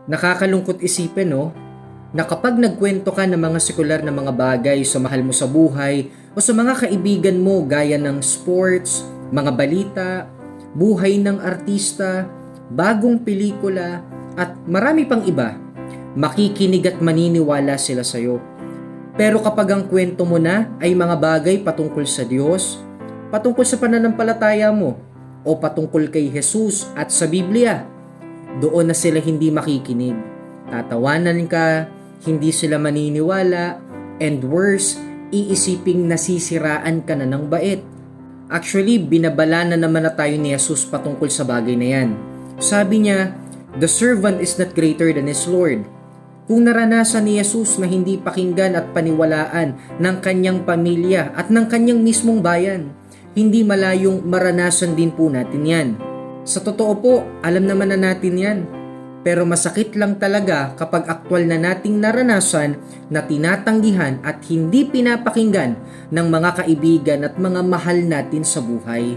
Nakakalungkot isipin, no? Na kapag nagkwento ka ng mga sekular na mga bagay sa mahal mo sa buhay o sa mga kaibigan mo gaya ng sports, mga balita, buhay ng artista, bagong pelikula, at marami pang iba, makikinig at maniniwala sila sa'yo. Pero kapag ang kwento mo na ay mga bagay patungkol sa Diyos, patungkol sa pananampalataya mo, o patungkol kay Jesus at sa Biblia, doon na sila hindi makikinig. Tatawanan ka, hindi sila maniniwala, and worse, iisiping nasisiraan ka na ng bait. Actually, binabala na naman na tayo ni Jesus patungkol sa bagay na yan. Sabi niya, the servant is not greater than his Lord. Kung naranasan ni Jesus na hindi pakinggan at paniwalaan ng kanyang pamilya at ng kanyang mismong bayan, hindi malayong maranasan din po natin yan. Sa totoo po, alam naman na natin yan. Pero masakit lang talaga kapag aktwal na nating naranasan na tinatanggihan at hindi pinapakinggan ng mga kaibigan at mga mahal natin sa buhay.